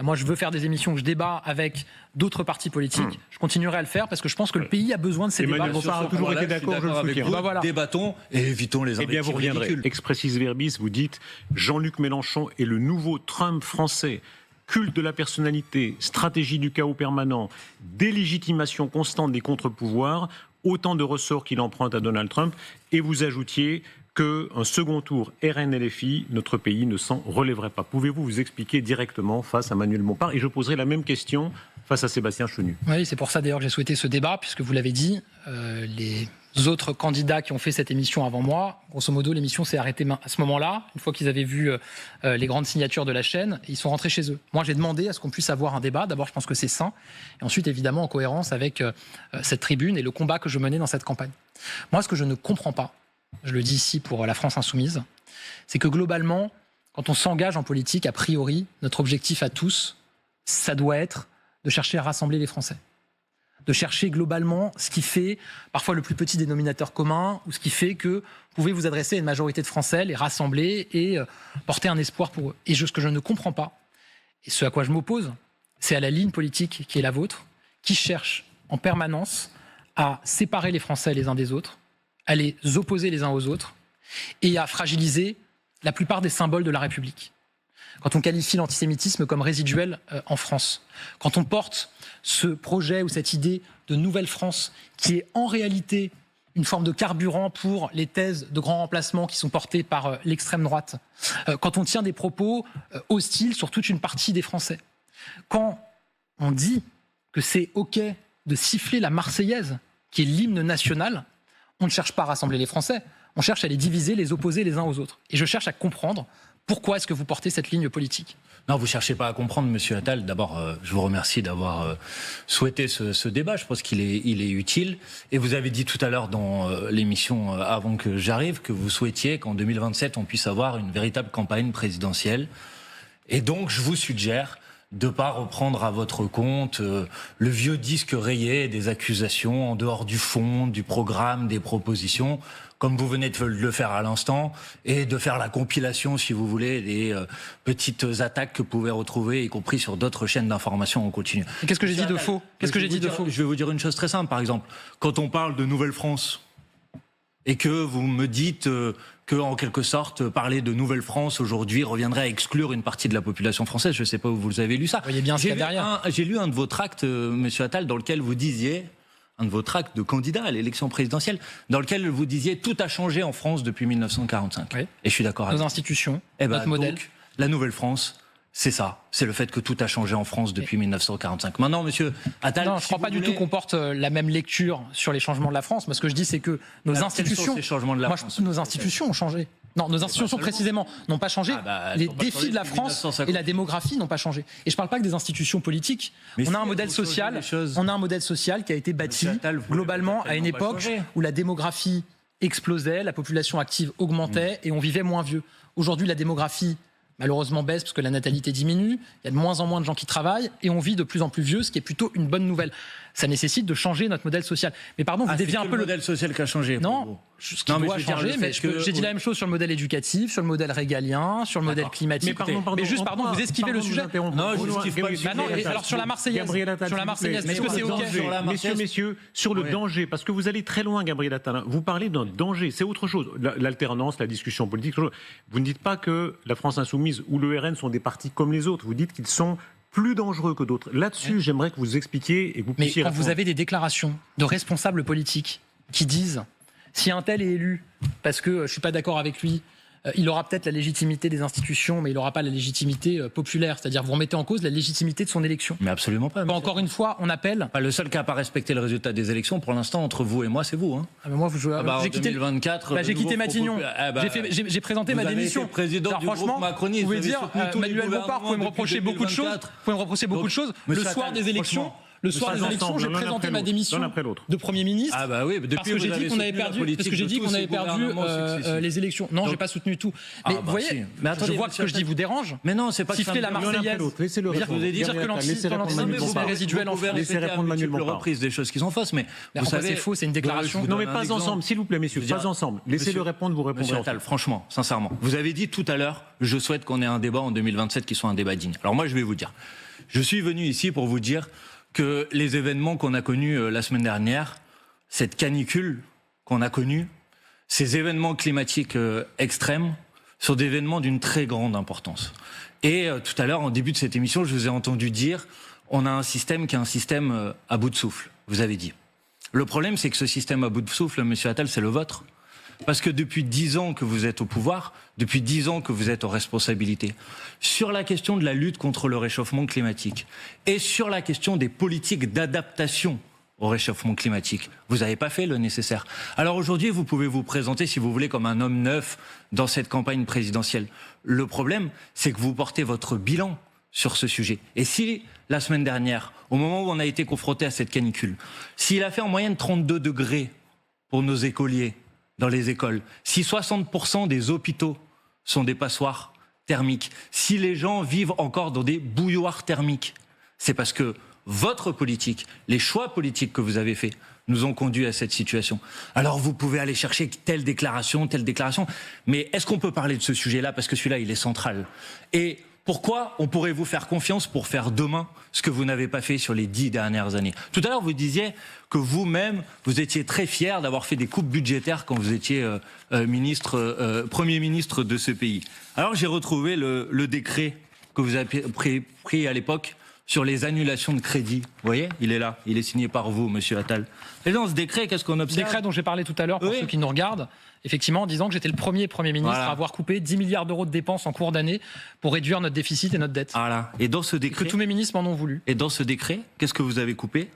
Moi, je veux faire des émissions où je débat avec d'autres partis politiques. Je continuerai à le faire parce que je pense que le pays a besoin de ces débats. Emmanuel Bompard a toujours été d'accord, je le soutiens. Voilà. Débattons et évitons les invectives. Eh bien, vous reviendrez. Expressis verbis, vous dites Jean-Luc Mélenchon est le nouveau Trump français. Culte de la personnalité, stratégie du chaos permanent, délégitimation constante des contre-pouvoirs, autant de ressorts qu'il emprunte à Donald Trump. Et vous ajoutiez qu'un second tour RN-LFI, notre pays ne s'en relèverait pas. Pouvez-vous vous expliquer directement face à Emmanuel Bompard? Et je poserai la même question face à Sébastien Chenu. Oui, c'est pour ça d'ailleurs que j'ai souhaité ce débat, puisque vous l'avez dit, les autres candidats qui ont fait cette émission avant moi, grosso modo, l'émission s'est arrêtée à ce moment-là, une fois qu'ils avaient vu les grandes signatures de la chaîne, ils sont rentrés chez eux. Moi, j'ai demandé à ce qu'on puisse avoir un débat. D'abord, je pense que c'est sain, et ensuite, évidemment, en cohérence avec cette tribune et le combat que je menais dans cette campagne. Moi, ce que je ne comprends pas, je le dis ici pour la France insoumise, c'est que globalement, quand on s'engage en politique, a priori, notre objectif à tous, ça doit être de chercher à rassembler les Français. De chercher globalement ce qui fait parfois le plus petit dénominateur commun, ou ce qui fait que vous pouvez vous adresser à une majorité de Français, les rassembler et porter un espoir pour eux. Et ce que je ne comprends pas, et ce à quoi je m'oppose, c'est à la ligne politique qui est la vôtre, qui cherche en permanence à séparer les Français les uns des autres, à les opposer les uns aux autres et à fragiliser la plupart des symboles de la République. Quand on qualifie l'antisémitisme comme résiduel en France, quand on porte ce projet ou cette idée de nouvelle France qui est en réalité une forme de carburant pour les thèses de grand remplacement qui sont portées par l'extrême droite, quand on tient des propos hostiles sur toute une partie des Français, quand on dit que c'est OK de siffler la Marseillaise, qui est l'hymne national, on ne cherche pas à rassembler les Français, on cherche à les diviser, les opposer les uns aux autres. Et je cherche à comprendre pourquoi est-ce que vous portez cette ligne politique. Non, vous ne cherchez pas à comprendre, Monsieur Attal. D'abord, je vous remercie d'avoir souhaité ce débat. Je pense qu'il est utile. Et vous avez dit tout à l'heure dans l'émission, avant que j'arrive, que vous souhaitiez qu'en 2027, on puisse avoir une véritable campagne présidentielle. Et donc, je vous suggère de ne pas reprendre à votre compte le vieux disque rayé des accusations en dehors du fond, du programme, des propositions, comme vous venez de le faire à l'instant, et de faire la compilation, si vous voulez, des petites attaques que vous pouvez retrouver, y compris sur d'autres chaînes d'information en continu. Qu'est-ce que j'ai dit de faux? Qu'est-ce que j'ai dit de faux? Je vais vous dire une chose très simple, par exemple. Quand on parle de Nouvelle-France, et que vous me dites que, en quelque sorte, parler de Nouvelle-France aujourd'hui reviendrait à exclure une partie de la population française. Je ne sais pas où vous avez lu ça. Vous voyez bien ce qu'il y a derrière. J'ai lu un de vos tracts, Monsieur Attal, dans lequel vous disiez, un de vos tracts de candidat à l'élection présidentielle, dans lequel vous disiez tout a changé en France depuis 1945. Oui. Et je suis d'accord avec vous. Nos institutions, notre modèle. Donc, la Nouvelle-France, c'est ça. C'est le fait que tout a changé en France depuis 1945. Maintenant, Monsieur Attal... Non, je ne crois pas du tout qu'on porte la même lecture sur les changements de la France. Moi, ce que je dis, c'est que nos institutions... Quels sont ces changements de la France ? Moi, je pense que nos institutions ont changé. Non, nos institutions précisément n'ont pas changé. Les défis de la France et la démographie n'ont pas changé. Et je ne parle pas que des institutions politiques. On a un modèle social. On a un modèle social qui a été bâti globalement à une époque où la démographie explosait, la population active augmentait et on vivait moins vieux. Aujourd'hui, la démographie malheureusement baisse parce que la natalité diminue, il y a de moins en moins de gens qui travaillent et on vit de plus en plus vieux, ce qui est plutôt une bonne nouvelle. Ça nécessite de changer notre modèle social. Mais pardon, vous déviez un peu le modèle social qui a changé. Non, ce qui doit changer, mais j'ai dit la même chose sur le modèle éducatif, sur le modèle régalien, sur le modèle climatique. Mais juste, vous esquivez le sujet. Non, je n'esquive pas le sujet. Alors sur la Marseillaise, est-ce que c'est OK? Messieurs, sur le danger, parce que vous allez très loin, Gabriel Attal. Vous parlez d'un danger, c'est autre chose. L'alternance, la discussion politique. Vous ne dites pas que la France insoumise ou le RN sont des partis comme les autres. Vous dites qu'ils sont plus dangereux que d'autres. Là-dessus, j'aimerais que vous expliquiez et que vous puissiez... Mais quand vous avez des déclarations de responsables politiques qui disent si un tel est élu parce que je ne suis pas d'accord avec lui, il aura peut-être la légitimité des institutions, mais il n'aura pas la légitimité populaire. C'est-à-dire, vous remettez en cause la légitimité de son élection. Mais absolument pas. Encore une fois, on appelle... Le seul qui n'a pas respecté le résultat des élections, pour l'instant, entre vous et moi, c'est vous. Hein. Moi, j'ai quitté 2024. J'ai quitté Matignon. J'ai présenté ma démission. Président du groupe macroniste. Vous pouvez dire, Emmanuel Bompard, vous pouvez me reprocher beaucoup de choses. Le soir des élections... Le soir des élections, j'ai présenté ma démission de Premier ministre. Ah bah oui, depuis parce que j'ai dit qu'on avait perdu, les élections. Non, j'ai pas soutenu tout. Mais vous voyez, je vois que ce que je dis vous dérange. Mais non, c'est pas siffler la Marseillaise. Laissez-le répondre. Dire que l'antisémitisme est résiduel en France. Laissez répondre Manuel Bompard. Reprise des choses qui sont fausses, mais vous savez, c'est faux, c'est une déclaration. Non, mais pas ensemble, s'il vous plaît, messieurs, pas ensemble. Laissez-le répondre, vous répondrez. Monsieur Attal, franchement, sincèrement, vous avez dit tout à l'heure, je souhaite qu'on ait un débat en 2027 qui soit un débat digne. Alors moi, je vais vous dire, je suis venu ici pour vous dire que les événements qu'on a connus la semaine dernière, cette canicule qu'on a connue, ces événements climatiques extrêmes, sont des événements d'une très grande importance. Et tout à l'heure, en début de cette émission, je vous ai entendu dire, on a un système qui est un système à bout de souffle, vous avez dit. Le problème, c'est que ce système à bout de souffle, monsieur Attal, c'est le vôtre. Parce que depuis 10 ans que vous êtes au pouvoir, depuis 10 ans que vous êtes aux responsabilités, sur la question de la lutte contre le réchauffement climatique et sur la question des politiques d'adaptation au réchauffement climatique, vous n'avez pas fait le nécessaire. Alors aujourd'hui, vous pouvez vous présenter, si vous voulez, comme un homme neuf dans cette campagne présidentielle. Le problème, c'est que vous portez votre bilan sur ce sujet. Et si, la semaine dernière, au moment où on a été confronté à cette canicule, s'il a fait en moyenne 32 degrés pour nos écoliers, dans les écoles, si 60% des hôpitaux sont des passoires thermiques, si les gens vivent encore dans des bouilloires thermiques, c'est parce que votre politique, les choix politiques que vous avez faits, nous ont conduits à cette situation. Alors vous pouvez aller chercher telle déclaration, mais est-ce qu'on peut parler de ce sujet-là? Parce que celui-là, il est central. Et pourquoi on pourrait vous faire confiance pour faire demain ce que vous n'avez pas fait sur les 10 dernières années? Tout à l'heure, vous disiez que vous-même, vous étiez très fier d'avoir fait des coupes budgétaires quand vous étiez Premier ministre de ce pays. Alors j'ai retrouvé le décret que vous avez pris à l'époque sur les annulations de crédit. Vous voyez, il est là, il est signé par vous, monsieur Attal. Et dans ce décret, qu'est-ce qu'on observe? Décret dont j'ai parlé tout à l'heure, pour ceux qui nous regardent, effectivement, en disant que j'étais le premier ministre à avoir coupé 10 milliards d'euros de dépenses en cours d'année pour réduire notre déficit et notre dette. Voilà. Et dans ce décret, que tous mes ministres m'en ont voulu. Et dans ce décret, qu'est-ce que vous avez coupé?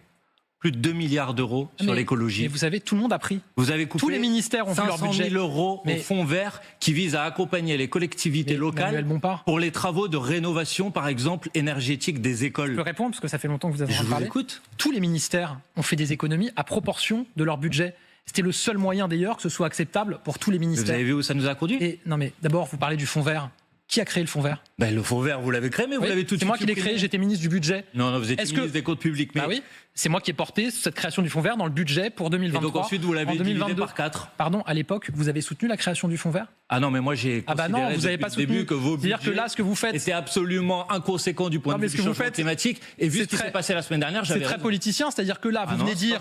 Plus de 2 milliards d'euros sur l'écologie. Mais vous savez, tout le monde a pris. Vous avez coupé. Tous les ministères ont vu leur budget. 500 000 euros au fonds vert qui vise à accompagner les collectivités locales pour les travaux de rénovation, par exemple, énergétique des écoles. Je peux répondre parce que ça fait longtemps que vous avez parlé. Je vous écoute. Tous les ministères ont fait des économies à proportion de leur budget. C'était le seul moyen d'ailleurs que ce soit acceptable pour tous les ministères. Vous avez vu où ça nous a conduit? Et non mais d'abord, vous parlez du fonds vert. Qui a créé le fonds vert? Le fonds vert, vous l'avez créé, mais vous l'avez tout de suite. C'est moi qui l'ai créé, j'étais ministre du budget. Non, vous étiez ministre des comptes publics. Mais... Bah oui, c'est moi qui ai porté cette création du fonds vert dans le budget pour 2023. Et donc ensuite, vous l'avez divisé par 4. Pardon, à l'époque, vous avez soutenu la création du fonds vert? Ah non, mais moi j'ai considéré non, vous n'avez pas depuis le début que vos budgets que là, ce que vous faites, était absolument inconséquent du point de vue du changement climatique. Et vu ce qui s'est passé la semaine dernière, c'est très politicien, c'est-à-dire que là, vous venez dire,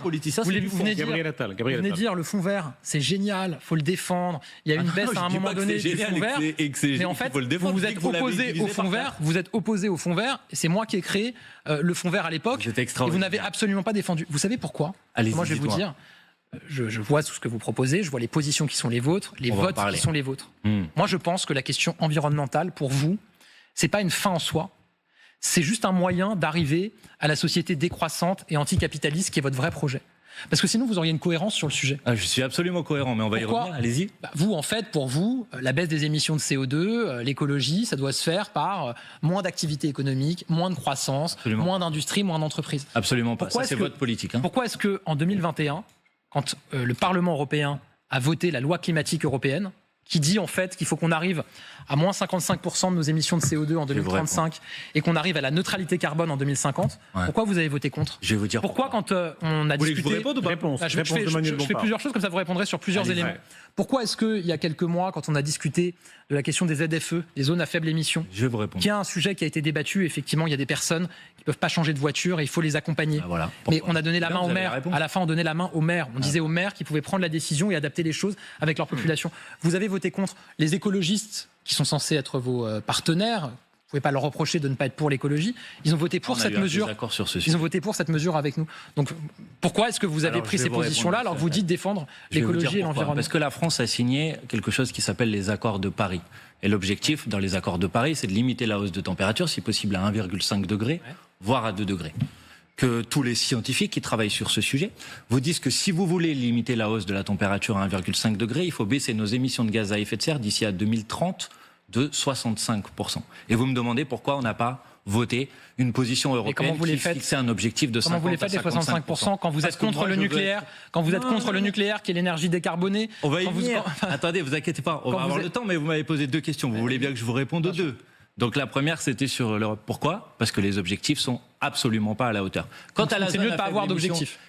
Gabriel dire le fonds vert, c'est génial, faut le défendre. Il y a une baisse à un moment donné du fonds vert, mais en fait, vous vous êtes opposé au fonds vert. Vous êtes opposé au fonds vert, et c'est moi qui ai créé le fonds vert à l'époque. Et vous n'avez absolument pas défendu. Vous savez pourquoi? Moi, je vais vous dire. Je vois tout ce que vous proposez, je vois les positions qui sont les vôtres, les votes qui sont les vôtres. Moi, je pense que la question environnementale, pour vous, c'est pas une fin en soi, c'est juste un moyen d'arriver à la société décroissante et anticapitaliste qui est votre vrai projet. Parce que sinon, vous auriez une cohérence sur le sujet. Je suis absolument cohérent, mais on va y revenir. Allez-y. Vous, en fait, pour vous, la baisse des émissions de CO2, l'écologie, ça doit se faire par moins d'activité économique, moins de croissance, moins d'industrie, moins d'entreprises. Absolument pas. Ça, c'est votre politique. Pourquoi est-ce qu'en 2021, quand le Parlement européen a voté la loi climatique européenne, qui dit en fait qu'il faut qu'on arrive à moins 55% de nos émissions de CO2 en 2035 et qu'on arrive à la neutralité carbone en 2050, pourquoi vous avez voté contre? Je vais vous dire pourquoi quand on a discuté... Vous voulez que je vous réponde ou pas? Je fais plusieurs choses, comme ça vous répondrez sur plusieurs éléments. Pourquoi est-ce qu'il y a quelques mois, quand on a discuté de la question des ZFE, des zones à faible émission, je vais vous répondre. Qui est un sujet qui a été débattu, effectivement, il y a des personnes qui ne peuvent pas changer de voiture et il faut les accompagner. Mais on a donné la main aux maires. À la fin, on donnait la main aux maires. On disait aux maires qu'ils pouvaient prendre la décision et adapter les choses avec leur population. Vous avez voté contre. Les écologistes, qui sont censés être vos partenaires, vous ne pouvez pas leur reprocher de ne pas être pour l'écologie. Ils ont voté pour cette mesure. Ils ont voté pour cette mesure avec nous. Donc pourquoi est-ce que vous avez pris ces positions-là alors que vous dites défendre l'écologie et l'environnement? Parce que la France a signé quelque chose qui s'appelle les accords de Paris. Et l'objectif dans les accords de Paris, c'est de limiter la hausse de température, si possible à 1,5 degré, voire à 2 degrés. Que tous les scientifiques qui travaillent sur ce sujet vous disent que si vous voulez limiter la hausse de la température à 1,5 degré, il faut baisser nos émissions de gaz à effet de serre d'ici à 2030 de 65%. Et vous me demandez pourquoi on n'a pas voté une position européenne qui fixait un objectif de 50 à 55%. Comment vous les faites les 65% quand vous êtes contre le nucléaire, le nucléaire qui est l'énergie décarbonée? On va y venir. Attendez, vous inquiétez pas, on va avoir le temps, mais vous m'avez posé 2 questions. Vous voulez bien que je vous réponde aux 2? Donc la première, c'était sur l'Europe. Pourquoi? Parce que les objectifs sont absolument pas à la hauteur. C'est mieux de ne pas avoir d'objectifs.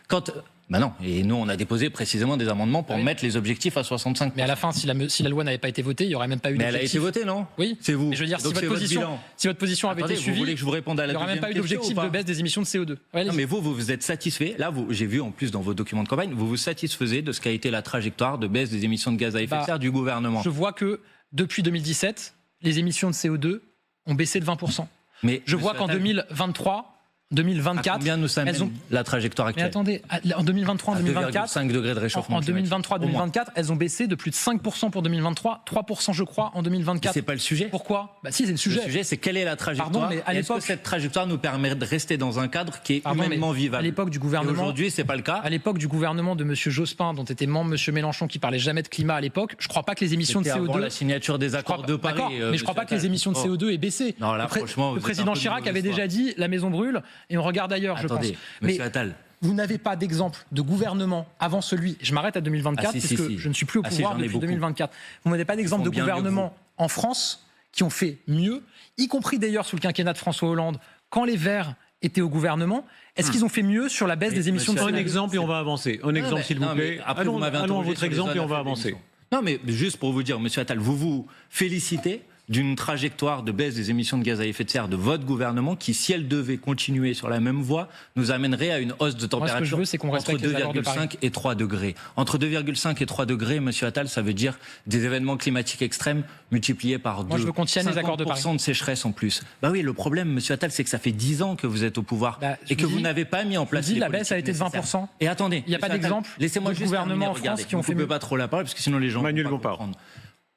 Ben non, et nous on a déposé précisément des amendements pour mettre les objectifs à 65%. Mais à la fin, si la loi n'avait pas été votée, il n'y aurait même pas eu d'objectif. Mais elle a été votée, non? Oui. C'est vous. Mais je veux dire, si votre position avait été suivie, vous voulez que je vous réponde à la il n'y aurait même pas eu d'objectif de baisse des émissions de CO2. Non, mais vous êtes satisfait. Là, j'ai vu en plus dans vos documents de campagne, vous vous satisfaisez de ce qu'a été la trajectoire de baisse des émissions de gaz à effet de serre du gouvernement. Je vois que depuis 2017, les émissions de CO2 ont baissé de 20%. Mais je vois qu'en 2023, 2024, combien nous sommes la trajectoire actuelle? Mais attendez, en 2023, en 2024, 5 degrés de réchauffement. En 2023, 2024, elles ont baissé de plus de 5% pour 2023, 3% je crois en 2024. C'est pas le sujet. Pourquoi? Si, c'est le sujet. Le sujet, c'est quelle est la trajectoire. Pardon, mais à l'époque, est-ce que cette trajectoire nous permet de rester dans un cadre qui est humainement vivable? À l'époque du gouvernement. Aujourd'hui, c'est pas le cas. À l'époque du gouvernement de M. Jospin, dont était membre M. Mélenchon, qui parlait jamais de climat à l'époque, je crois pas que les émissions de CO2. Avant la signature des accords de Paris. Mais je crois pas que les émissions de CO2 aient baissé. Non, là, franchement, le président Chirac avait déjà dit la maison brûle et on regarde ailleurs. Attendez, je pense. Monsieur Attal. Vous n'avez pas d'exemple de gouvernement avant celui, je m'arrête à 2024 puisque je ne suis plus au pouvoir depuis 2024. Vous n'avez pas d'exemple de gouvernement en France qui ont fait mieux, y compris d'ailleurs sous le quinquennat de François Hollande, quand les Verts étaient au gouvernement. Est-ce qu'ils ont fait mieux sur la baisse des émissions de CO2? Un exemple et on va avancer. Un exemple, s'il vous plaît. Allons à votre exemple et on va avancer. Non, mais juste pour vous dire, Monsieur Attal, vous vous félicitez d'une trajectoire de baisse des émissions de gaz à effet de serre de votre gouvernement qui, si elle devait continuer sur la même voie, nous amènerait à une hausse de température entre 2,5 et 3 degrés. Entre 2,5 et 3 degrés, Monsieur Attal, ça veut dire des événements climatiques extrêmes multipliés par 2. Moi, je veux qu'on tienne les accords de Paris. 50% de sécheresse en plus. Bah oui, le problème, Monsieur Attal, c'est que ça fait 10 ans que vous êtes au pouvoir et que vous n'avez pas mis en place les la baisse a été de 20%. Et attendez, il n'y a pas d'exemple laissez-moi de gouvernement en France qui ont fait mieux. Vous ne coupez pas trop la parole parce que sinon les gens vont pas comprendre.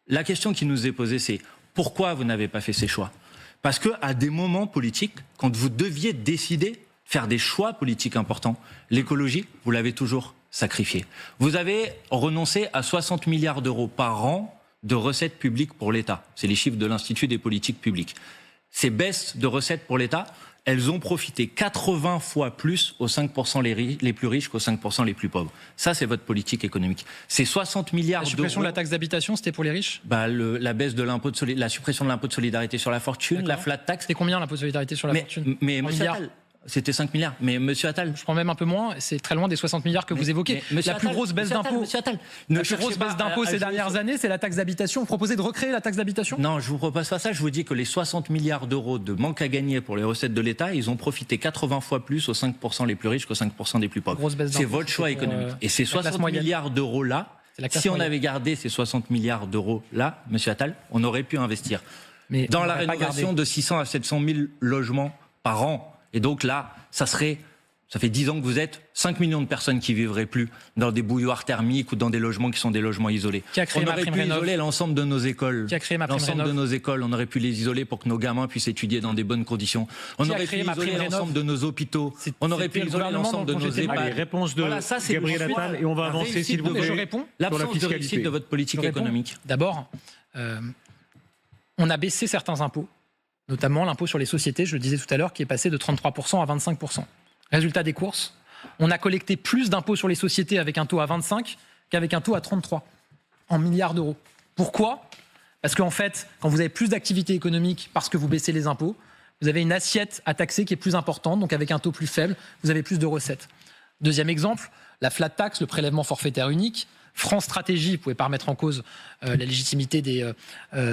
La question qui nous est posée, c'est pourquoi vous n'avez pas fait ces choix? Parce que à des moments politiques, quand vous deviez décider, faire des choix politiques importants, l'écologie, vous l'avez toujours sacrifiée. Vous avez renoncé à 60 milliards d'euros par an de recettes publiques pour l'État. C'est les chiffres de l'Institut des politiques publiques. Ces baisses de recettes pour l'État, elles ont profité 80 fois plus aux 5% les plus riches qu'aux 5% les plus pauvres. Ça, c'est votre politique économique. C'est 60 milliards d'euros. La suppression de la taxe d'habitation, c'était pour les riches? La baisse de l'impôt la suppression de l'impôt de solidarité sur la fortune, la flat tax. C'était combien l'impôt de solidarité sur la fortune? Mais c'était 5 milliards. Mais Monsieur Attal, je prends même un peu moins. C'est très loin des 60 milliards que vous évoquez. La plus grosse baisse d'impôt. La plus grosse baisse d'impôt ces dernières années, c'est la taxe d'habitation. Vous proposez de recréer la taxe d'habitation? Non, je vous propose pas ça. Je vous dis que les 60 milliards d'euros de manque à gagner pour les recettes de l'État, ils ont profité 80 fois plus aux 5% les plus riches qu'aux 5% des plus pauvres. C'est votre choix économique. Et ces 60 milliards d'euros là, si on avait gardé ces 60 milliards d'euros là, Monsieur Attal, on aurait pu investir dans la rénovation de 600 à 700 000 logements par an. Et donc là, ça fait 10 ans que vous êtes 5 millions de personnes qui vivraient plus dans des bouilloires thermiques ou dans des logements qui sont des logements isolés. On aurait pu isoler l'ensemble de nos écoles. L'ensemble de nos écoles, on aurait pu les isoler pour que nos gamins puissent étudier dans des bonnes conditions. On aurait pu isoler l'ensemble de nos hôpitaux. On aurait pu isoler l'ensemble de nos EHPAD. Allez, réponse de Gabriel Attal et on va avancer s'il vous plaît. Je réponds. L'absence de réussite de votre politique économique. D'abord, on a baissé certains impôts, notamment l'impôt sur les sociétés, je le disais tout à l'heure, qui est passé de 33% à 25%. Résultat des courses, on a collecté plus d'impôts sur les sociétés avec un taux à 25 qu'avec un taux à 33 en milliards d'euros. Pourquoi? Parce qu'en fait, quand vous avez plus d'activité économique parce que vous baissez les impôts, vous avez une assiette à taxer qui est plus importante, donc avec un taux plus faible, vous avez plus de recettes. Deuxième exemple, la flat tax, le prélèvement forfaitaire unique. France Stratégie, vous ne pouvez pas remettre en cause la légitimité des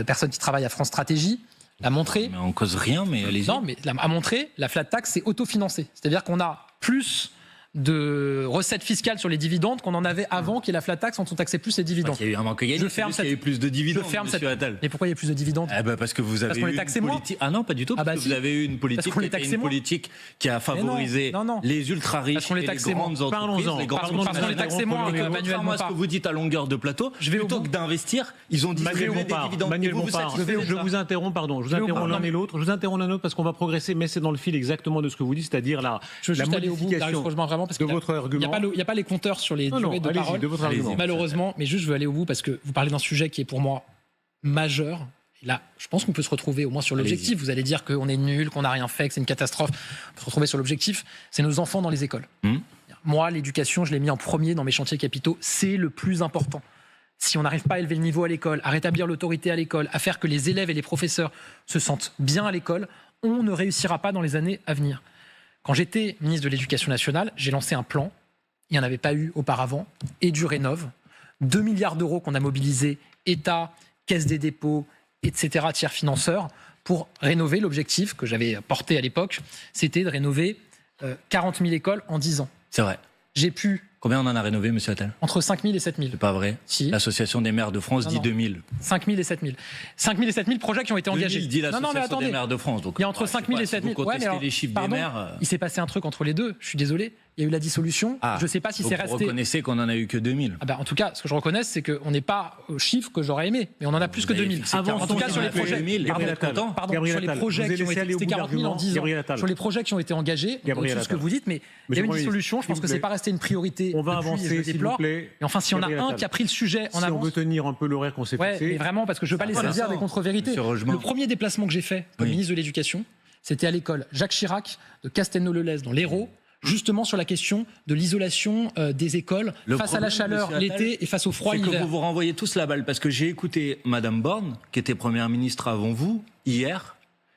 personnes qui travaillent à France Stratégie. L'a montré. Mais on cause rien, mais allez-y. Non, mais a montré, la flat tax, c'est autofinancé. C'est-à-dire qu'on a plus de recettes fiscales sur les dividendes qu'on en avait avant qu'il y ait la flat tax, on taxait plus les dividendes. Il y a eu un manque à gagner. Il y a eu plus de dividendes, Monsieur Attal. Mais pourquoi il y a plus de dividendes? Parce que vous avez eu une politique. Ah non, pas du tout. Parce que vous avez eu une politique qui a favorisé les ultra riches et les grandes entreprises. Parce qu'on les taxait moins, Manuel Moi, ce que vous dites à longueur de plateau, plutôt que d'investir, ils ont distribué des dividendes. Manuel Bompard, je vous interromps, pardon. Je vous interromps l'un et l'autre. Je vous interromps l'un et l'autre parce qu'on va progresser, mais c'est dans le fil exactement de ce que vous dites, c'est-à-dire la modification de votre argument. Il n'y a pas les compteurs sur les durées de parole, malheureusement, mais juste je veux aller au bout parce que vous parlez d'un sujet qui est pour moi majeur Et là, je pense qu'on peut se retrouver au moins sur l'objectif. Vous allez dire qu'on est nul, qu'on n'a rien fait, que c'est une catastrophe. On peut se retrouver sur l'objectif. C'est nos enfants dans les écoles. Moi, l'éducation, je l'ai mis en premier dans mes chantiers capitaux. C'est le plus important. Si on n'arrive pas à élever le niveau à l'école, à rétablir l'autorité à l'école, à faire que les élèves et les professeurs se sentent bien à l'école, on ne réussira pas dans les années à venir. Quand j'étais ministre de l'Éducation nationale, j'ai lancé un plan. Il n'y en avait pas eu auparavant. Et du Rénov'. 2 milliards d'euros qu'on a mobilisés, État, Caisse des dépôts, etc., tiers financeurs, pour rénover. L'objectif que j'avais porté à l'époque, c'était de rénover 40 000 écoles en 10 ans. C'est vrai. J'ai pu... Combien on en a rénové, monsieur Attal? Entre 5 000 et 7 000. C'est pas vrai. Si. L'Association des maires de France dit 2 000. 5 000 et 7 000. 5 000 et 7 000 projets qui ont été engagés. 2000 dit l'Association des maires de France. Donc, il y a entre 5 000 et 7 000. Si vous contestez les chiffres des maires... Il s'est passé un truc entre les deux. Je suis désolé. Il y a eu la dissolution. Je ne sais pas si c'est resté... Vous reconnaissez qu'on en a eu que 2 000. En tout cas, ce que je reconnais, c'est qu'on n'est pas au chiffre que j'aurais aimé. Mais on en a plus que 2 000. En tout cas, sur les projets... sur les projets qui ont été... C'était 40 000 en 10 ans. Sur les projets qui ont été engagés, c'est ce que vous dites, mais il y a une dissolution. Je pense que ce n'est pas resté une priorité. On va avancer, s'il vous plaît. Et enfin, s'il y en a un qui a pris le sujet en avance... Si on veut tenir un peu l'horaire qu'on s'est fixé... mais vraiment, parce que je ne veux pas laisser dire des contre-vérités. Le premier déplacement que j'ai fait comme ministre de l'Éducation, c'était à l'école Jacques Chirac de Castelnau-le-Lez dans l'Hérault, justement sur la question de l'isolation des écoles face à la chaleur l'été et face au froid l'hiver. C'est que vous vous renvoyez tous la balle, parce que j'ai écouté Madame Borne, qui était Première ministre avant vous, hier,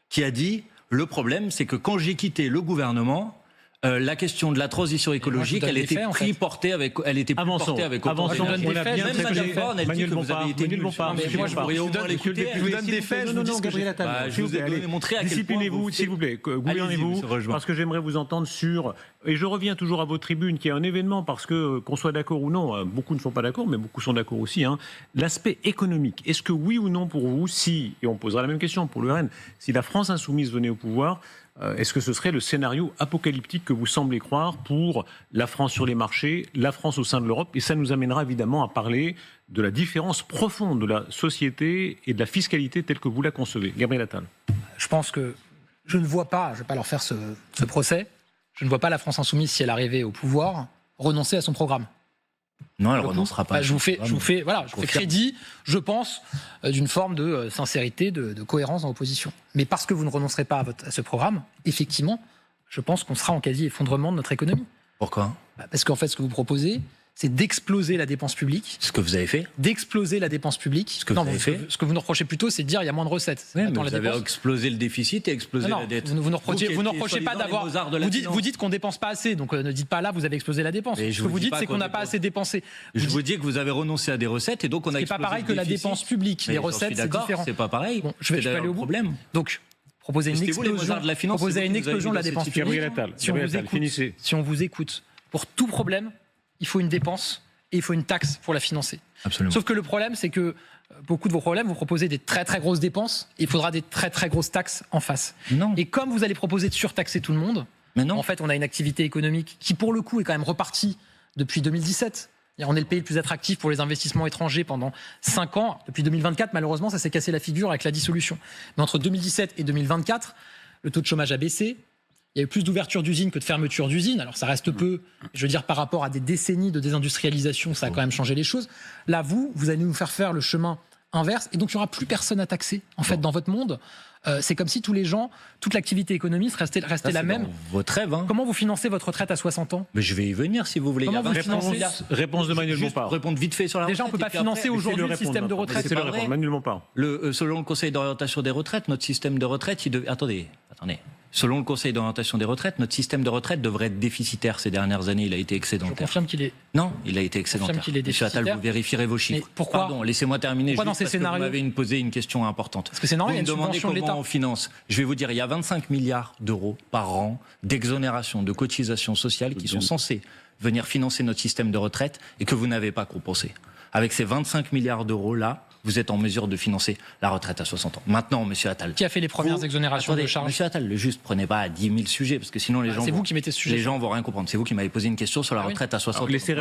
qui a dit « Le problème, c'est que quand j'ai quitté le gouvernement, la question de la transition écologique, elle était portée avec autant de on a bien Même Madame Borne, elle dit que vous avez été nul. Moi, je vous donne des faits. Non, Gabriel Attal. Je vous ai montré à quel point... Disciplinez-vous, s'il vous plaît. Gouvernez-vous, parce que j'aimerais vous entendre sur... Et je reviens toujours à vos tribunes, qui est un événement, parce que, qu'on soit d'accord ou non, beaucoup ne sont pas d'accord, mais beaucoup sont d'accord aussi, l'aspect économique. Est-ce que oui ou non pour vous, si, et on posera la même question pour le RN, si la France insoumise venait au pouvoir, est-ce que ce serait le scénario apocalyptique que vous semblez croire pour la France sur les marchés, la France au sein de l'Europe? Et ça nous amènera évidemment à parler de la différence profonde de la société et de la fiscalité telle que vous la concevez. Gabriel Attal. Je pense que je ne vois pas, je ne vais pas leur faire ce procès, je ne vois pas la France insoumise, si elle arrivait au pouvoir, renoncer à son programme. Non, elle ne renoncera pas. Je vous fais crédit, je pense, d'une forme de sincérité, de cohérence dans l'opposition. Mais parce que vous ne renoncerez pas à ce programme, effectivement, je pense qu'on sera en quasi-effondrement de notre économie. Pourquoi ? Parce qu'en fait, ce que vous proposez, c'est d'exploser la dépense publique. Ce que vous avez fait. D'exploser la dépense publique. Ce que vous avez fait. Ce que vous nous reprochez plutôt, c'est de dire qu'il y a moins de recettes. Oui, mais vous avez explosé le déficit et explosé la dette. Vous ne reprochez pas d'avoir... Vous dites qu'on ne dépense pas assez, donc ne dites pas là, vous avez explosé la dépense. Ce que vous dites, c'est qu'on n'a pas assez dépensé. Je vous dis que vous avez renoncé à des recettes et donc on a explosé le déficit. C'est pas pareil que la dépense publique. Les recettes, c'est différent. C'est pas pareil. Je vais aller au bout. Donc, proposer une explosion de la dépense publique. Si on vous écoute, pour tout problème, il faut une dépense et il faut une taxe pour la financer. Absolument. Sauf que le problème, c'est que beaucoup de vos problèmes, vous proposez des très très grosses dépenses et il faudra des très très grosses taxes en face. Non. Et comme vous allez proposer de surtaxer tout le monde, en fait, on a une activité économique qui, pour le coup, est quand même repartie depuis 2017. On est le pays le plus attractif pour les investissements étrangers pendant 5 ans. Depuis 2024, malheureusement, ça s'est cassé la figure avec la dissolution. Mais entre 2017 et 2024, le taux de chômage a baissé. Il y a eu plus d'ouverture d'usines que de fermeture d'usines. Alors ça reste peu, je veux dire, par rapport à des décennies de désindustrialisation, ça a quand même changé les choses. Là, vous allez nous faire le chemin inverse. Et donc, il n'y aura plus personne à taxer, en fait, dans votre monde. C'est comme si tous les gens, toute l'activité économique restait la même. Votre rêve, Comment vous financez votre retraite à 60 ans? Mais je vais y venir si vous voulez. Comment vous financez? Réponse de Manuel Bompard. Répondre vite fait sur la retraite. Déjà, on ne peut pas financer aujourd'hui le système de retraite. C'est le réponse, Manuel Bompard. Selon le Conseil d'orientation des retraites, notre système de retraite, Attendez. Selon le Conseil d'orientation des retraites, notre système de retraite devrait être déficitaire ces dernières années. Il a été excédentaire. Je confirme qu'il est. Non, il a été excédentaire. Monsieur Attal, vous vérifierez vos chiffres. Mais pourquoi? Pardon, laissez-moi terminer. Pourquoi dans ces scénarios? Vous m'avez posé une question importante. Parce que c'est normal, il y a une subvention de l'État. Comment on finance? Je vais vous dire, il y a 25 milliards d'euros par an d'exonération de cotisations sociales qui sont censées venir financer notre système de retraite et que vous n'avez pas compensé. Avec ces 25 milliards d'euros-là, vous êtes en mesure de financer la retraite à 60 ans. Maintenant, monsieur Attal... Qui a fait les premières exonérations de charges? Monsieur Attal, prenez pas à 10 000 sujets, parce que sinon les gens... C'est vous qui mettez ce sujet. Les gens vont rien comprendre. C'est vous qui m'avez posé une question sur la retraite à 60 ans. Laissez de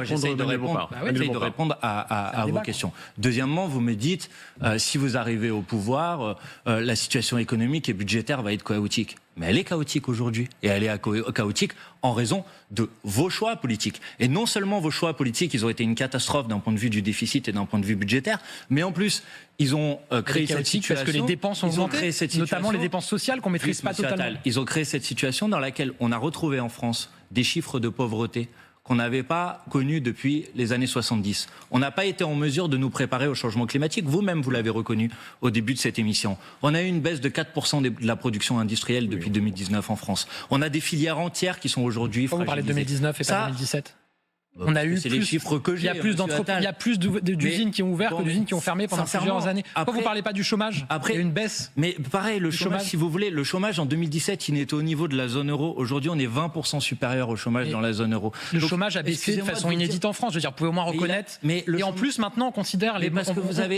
répondre à vos questions. Deuxièmement, vous me dites, si vous arrivez au pouvoir, la situation économique et budgétaire va être chaotique. mais elle est chaotique aujourd'hui. Et elle est chaotique en raison de vos choix politiques. Et non seulement vos choix politiques, ils ont été une catastrophe d'un point de vue du déficit et d'un point de vue budgétaire, mais en plus, ils ont créé cette situation. Parce que les dépenses ont augmenté, notamment les dépenses sociales qu'on ne maîtrise pas totalement. Ils ont créé cette situation dans laquelle on a retrouvé en France des chiffres de pauvreté qu'on n'avait pas connus depuis les années 70. On n'a pas été en mesure de nous préparer au changement climatique. Vous-même, vous l'avez reconnu au début de cette émission. On a eu une baisse de 4% de la production industrielle depuis 2019 en France. On a des filières entières qui sont aujourd'hui fragilisées. Vous parlez de 2019 et pas 2017 on a eu c'est les chiffres que j'ai. Il y a plus d'usines qui ont ouvert que d'usines qui ont fermé pendant plusieurs années. Pourquoi vous ne parlez pas du chômage? Il y a eu une baisse. Mais pareil, le chômage, si vous voulez, le chômage en 2017, il était au niveau de la zone euro. Aujourd'hui, on est 20% supérieur au chômage dans la zone euro. Le chômage a baissé de façon inédite en France. Je veux dire, vous pouvez au moins reconnaître. Et en plus, maintenant, on considère et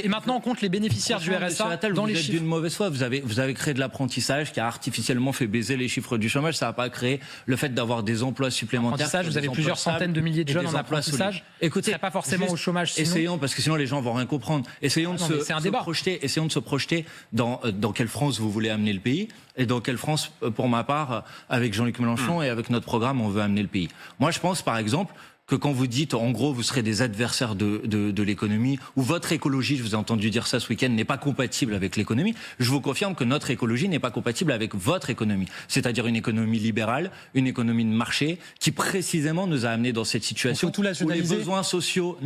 maintenant, on compte les bénéficiaires du RSA dans les chiffres. D'une mauvaise foi. Vous avez créé de l'apprentissage qui a artificiellement fait baiser les chiffres du chômage. Ça n'a pas créé le fait d'avoir des emplois supplémentaires. Vous avez plusieurs centaines de milliers de jeunes en apprentissage. Écoutez, pas forcément au chômage. Essayons, parce que sinon les gens vont rien comprendre. Essayons de se projeter dans quelle France vous voulez amener le pays et dans quelle France, pour ma part, avec Jean-Luc Mélenchon et avec notre programme, on veut amener le pays. Moi, je pense, par exemple, que quand vous dites, en gros, vous serez des adversaires de l'économie, ou votre écologie, je vous ai entendu dire ça ce week-end, n'est pas compatible avec l'économie, je vous confirme que notre écologie n'est pas compatible avec votre économie. C'est-à-dire une économie libérale, une économie de marché, qui précisément nous a amenés dans cette situation où les besoins sociaux,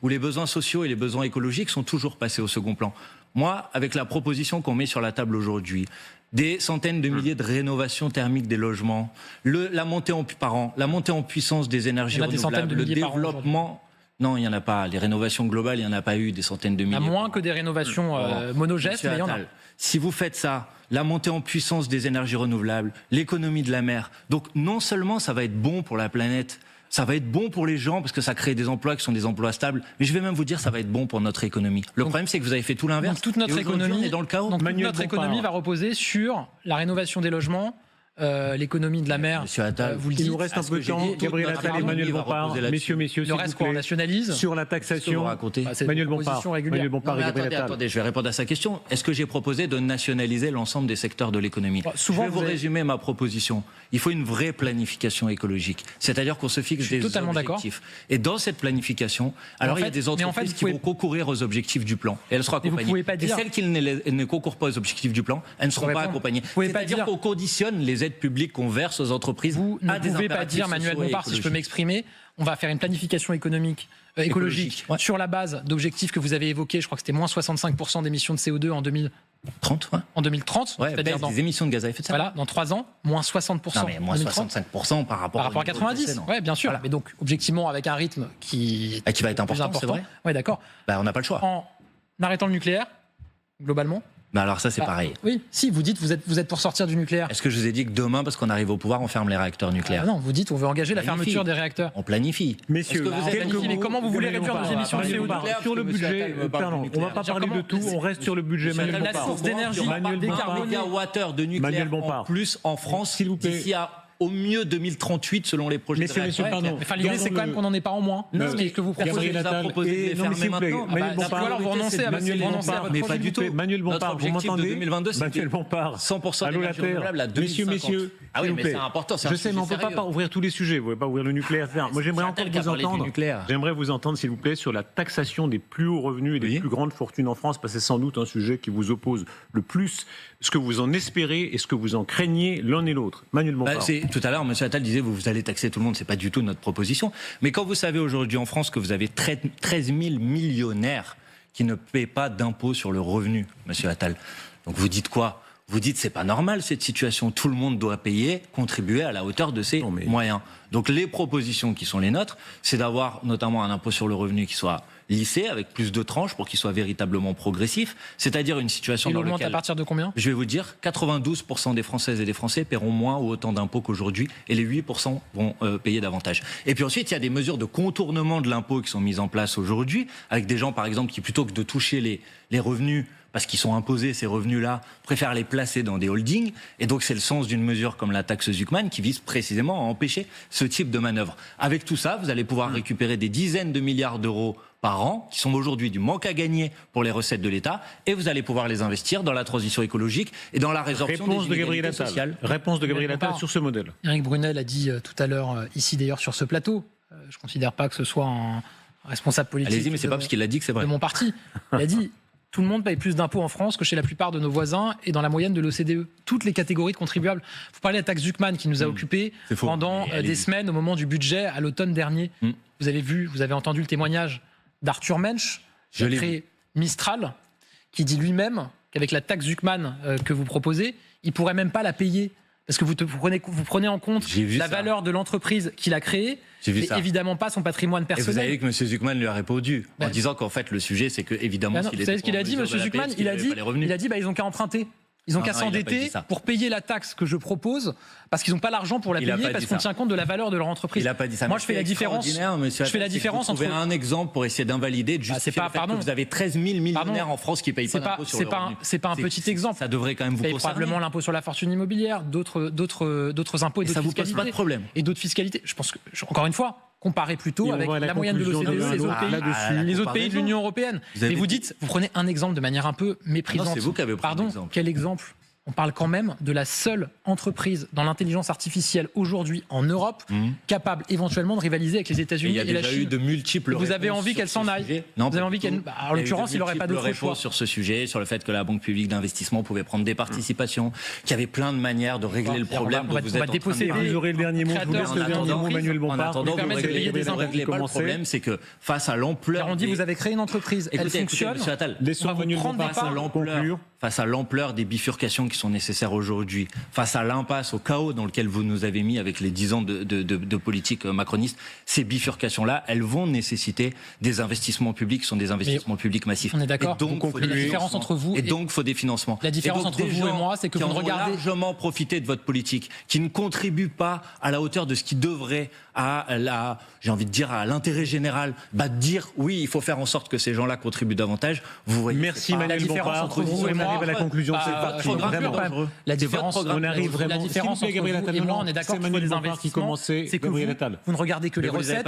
où les besoins sociaux et les besoins écologiques sont toujours passés au second plan. Moi, avec la proposition qu'on met sur la table aujourd'hui, des centaines de milliers de rénovations thermiques des logements, la montée en puissance des énergies renouvelables, le développement. Non, il n'y en a pas. Les rénovations globales, il n'y en a pas eu des centaines de milliers. Il y a moins que des rénovations monogestes, mais il y en a. Si vous faites ça, la montée en puissance des énergies renouvelables, l'économie de la mer, donc non seulement ça va être bon pour la planète, ça va être bon pour les gens parce que ça crée des emplois qui sont des emplois stables. Mais je vais même vous dire, ça va être bon pour notre économie. Le problème, c'est que vous avez fait tout l'inverse. Toute notre économie, dans le chaos. Notre économie va reposer sur la rénovation des logements, l'économie de la mer. Monsieur Attal, vous le dites. Il nous reste un peu de temps. Gabriel Attal, Emmanuel Bompard, messieurs, le reste qu'on nationalise sur la taxation. Emmanuel Bompard et Gabriel Attal. Attendez, je vais répondre à sa question. Est-ce que j'ai proposé de nationaliser l'ensemble des secteurs de l'économie? Je vais vous résumer ma proposition. Il faut une vraie planification écologique. C'est-à-dire qu'on se fixe des objectifs. Et dans cette planification, alors il y a des entreprises qui vont concourir aux objectifs du plan. Et elles seront accompagnées. Et celles qui ne concourent pas aux objectifs du plan, elles ne seront pas accompagnées. C'est-à-dire qu'on conditionne les aides publiques qu'on verse aux entreprises. Vous ne pouvez pas dire, Manuel Bompard, si je peux m'exprimer, on va faire une planification écologique sur la base d'objectifs que vous avez évoqués. Je crois que c'était moins 65% d'émissions de CO2 en 2030. En 2030, c'est-à-dire des émissions de gaz à effet de serre. Voilà, dans 3 ans, moins 60%. Non, mais moins 65% par rapport à 90. Oui, bien sûr. Voilà. Mais donc, objectivement, avec un rythme qui va être important, c'est vrai. Oui, d'accord. On n'a pas le choix. En arrêtant le nucléaire, globalement. Alors ça, c'est pareil. Oui, si, vous dites vous êtes pour sortir du nucléaire. Est-ce que je vous ai dit que demain, parce qu'on arrive au pouvoir, on ferme les réacteurs nucléaires? Non, vous dites on veut engager la fermeture des réacteurs. On planifie. Messieurs, mais comment vous voulez réduire nos émissions de CO2 sur le budget? Pardon, on ne va pas parler de tout, on reste sur le budget. La source d'énergie décarbonée de nucléaire en plus en France, s'il vous plaît. D'ici à au mieux 2038 selon les projets. Messieurs, pardon. L'idée, c'est quand même qu'on n'en ait pas en moins. Non, ce que vous proposez. Vous avez proposé de les fermer maintenant. Alors vous renoncez à votre mais pas du tout. Manuel Bompard, vous m'entendez? 2022, Manuel Bompard, 100% d'énergie renouvelable à 2050. Messieurs, ah oui, mais c'est important. Je sais, mais on ne peut pas ouvrir tous les sujets. Vous ne pouvez pas ouvrir le nucléaire. Moi, j'aimerais encore vous entendre. J'aimerais vous entendre, s'il vous plaît, sur la taxation des plus hauts revenus et des plus grandes fortunes en France, parce que c'est sans doute un sujet qui vous oppose le plus. Ce que vous en espérez et ce que vous en craignez l'un et l'autre. Manuel Bompard. Tout à l'heure, M. Attal disait vous allez taxer tout le monde. C'est pas du tout notre proposition. Mais quand vous savez aujourd'hui en France que vous avez 13 000 millionnaires qui ne paient pas d'impôt sur le revenu, M. Attal, donc vous dites quoi? Vous dites c'est pas normal cette situation, tout le monde doit payer, contribuer à la hauteur de ses moyens. Donc les propositions qui sont les nôtres, c'est d'avoir notamment un impôt sur le revenu qui soit lissé, avec plus de tranches pour qu'il soit véritablement progressif, c'est-à-dire une situation dans laquelle... à partir de combien? Je vais vous dire, 92% des Françaises et des Français paieront moins ou autant d'impôts qu'aujourd'hui, et les 8% vont payer davantage. Et puis ensuite, il y a des mesures de contournement de l'impôt qui sont mises en place aujourd'hui, avec des gens par exemple qui plutôt que de toucher les revenus, parce qu'ils sont imposés, ces revenus-là, préfèrent les placer dans des holdings. Et donc, c'est le sens d'une mesure comme la taxe Zuckman qui vise précisément à empêcher ce type de manœuvre. Avec tout ça, vous allez pouvoir récupérer des dizaines de milliards d'euros par an, qui sont aujourd'hui du manque à gagner pour les recettes de l'État, et vous allez pouvoir les investir dans la transition écologique et dans la résorption des inégalités sociales. Réponse de Gabriel Attal sur ce modèle. Éric Brunel a dit tout à l'heure, ici d'ailleurs sur ce plateau, je ne considère pas que ce soit un responsable politique. Allez-y, mais c'est pas parce qu'il l'a dit que c'est vrai. De mon parti. Il a dit tout le monde paye plus d'impôts en France que chez la plupart de nos voisins et dans la moyenne de l'OCDE. Toutes les catégories de contribuables. Vous parlez de la taxe Zuckman qui nous a occupés pendant des semaines au moment du budget à l'automne dernier. Vous avez entendu le témoignage d'Arthur Mensch, qui a créé Mistral, qui dit lui-même qu'avec la taxe Zuckman que vous proposez, il ne pourrait même pas la payer. Parce que vous prenez en compte la valeur de l'entreprise qu'il a créée, et évidemment pas son patrimoine personnel. Et vous savez que M. Zuckman lui a répondu en disant qu'en fait le sujet c'est que évidemment. Vous savez ce qu'il a dit, M. Zuckman? Il a dit ils n'ont qu'à emprunter. Ils n'ont qu'à s'endetter pour payer la taxe que je propose, parce qu'ils n'ont pas l'argent pour la payer, parce qu'on tient compte de la valeur de leur entreprise. Il n'a pas dit ça. Moi, je fais la différence. Je fais la différence entre. Vous trouvez un exemple pour essayer d'invalider, de justifier le fait que vous avez 13 000 millionnaires en France qui ne payent pas d'impôt sur le revenu. C'est pas un petit exemple. Ça devrait quand même vous concerner. Probablement l'impôt sur la fortune immobilière, d'autres impôts et d'autres fiscalités. Ça vous pose pas de problème. Et d'autres fiscalités. Je pense que, encore une fois, comparez plutôt avec la moyenne de l'OCDE et les autres pays de l'Union européenne. Et vous prenez un exemple de manière un peu méprisante. C'est vous qui avez pris l'exemple. Quel exemple? On parle quand même de la seule entreprise dans l'intelligence artificielle aujourd'hui en Europe capable éventuellement de rivaliser avec les États-Unis et la Chine. Il y a déjà eu de multiples. Vous avez envie qu'elle s'en aille. Vous avez envie qu'elle. En l'occurrence, il n'aurait pas d'autre choix sur ce sujet, sur le fait que la Banque publique d'investissement pouvait prendre des participations, qu'il y avait plein de manières de régler le problème. On va déposséder. Vous aurez le dernier mot. Je vous laisse le dernier mot, Manuel Bompard. En attendant, vous ne réglez pas le problème, c'est que face à l'ampleur. On dit vous avez créé une entreprise, elle fonctionne. Face à l'ampleur des bifurcations qui sont nécessaires aujourd'hui, face à l'impasse, au chaos dans lequel vous nous avez mis avec les 10 ans de politique macroniste, ces bifurcations-là, elles vont nécessiter des investissements publics qui sont des investissements publics massifs. On est d'accord. Et donc, la différence entre vous et donc, faut des financements. La différence entre vous et moi, c'est que vous ne regardez largement profiter de votre politique, qui ne contribue pas à la hauteur de ce qui devrait j'ai envie de dire à l'intérêt général, dire oui, il faut faire en sorte que ces gens-là contribuent davantage. Vous voyez. Merci Manuel Bompard. On arrive à la conclusion. C'est vraiment dangereux. La différence, on arrive vraiment. La différence entre vous et moi, on est d'accord qu'il faut des investissements. C'est que vous ne regardez que les recettes.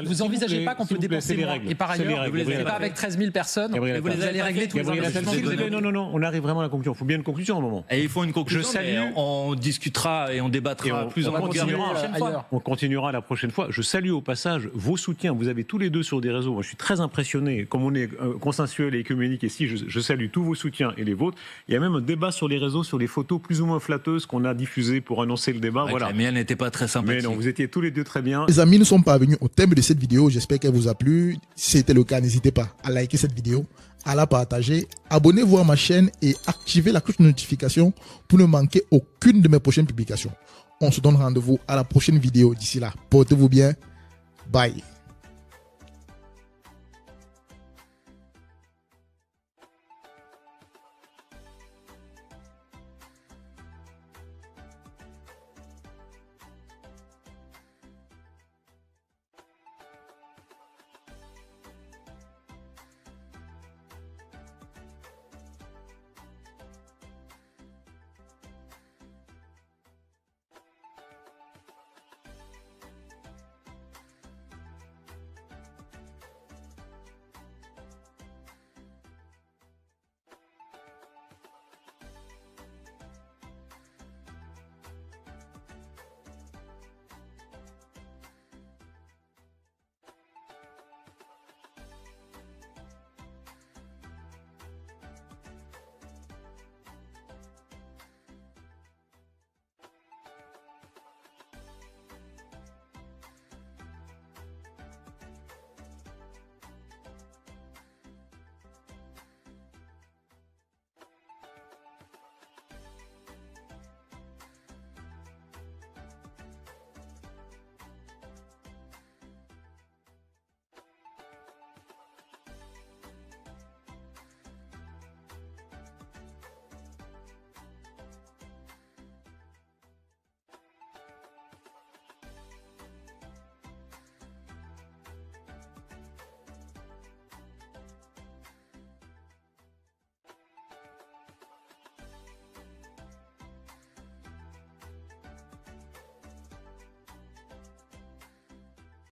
Vous n'envisagez pas qu'on peut dépenser moins. Et par ailleurs, vous n'êtes pas avec 13 000 personnes. Vous allez régler tous les investissements. Non, on arrive vraiment à la conclusion. Il faut bien une conclusion à un moment. Et il faut une conclusion. On discutera et on débattra plus en profondeur. On continuera la prochaine fois. Je salue au passage vos soutiens. Vous avez tous les deux sur des réseaux. Moi, je suis très impressionné. Comme on est consensuel et écuménique ici, je salue tous vos soutiens et les vôtres. Il y a même un débat sur les réseaux sur les photos plus ou moins flatteuses qu'on a diffusées pour annoncer le débat. Voilà. La mienne n'était pas très sympathique. Mais non, vous étiez tous les deux très bien. Les amis, nous sommes parvenus au thème de cette vidéo. J'espère qu'elle vous a plu. Si c'était le cas, n'hésitez pas à liker cette vidéo, à la partager, abonnez-vous à ma chaîne et activez la cloche de notification pour ne manquer aucune de mes prochaines publications. On se donne rendez-vous à la prochaine vidéo. D'ici là, portez-vous bien. Bye.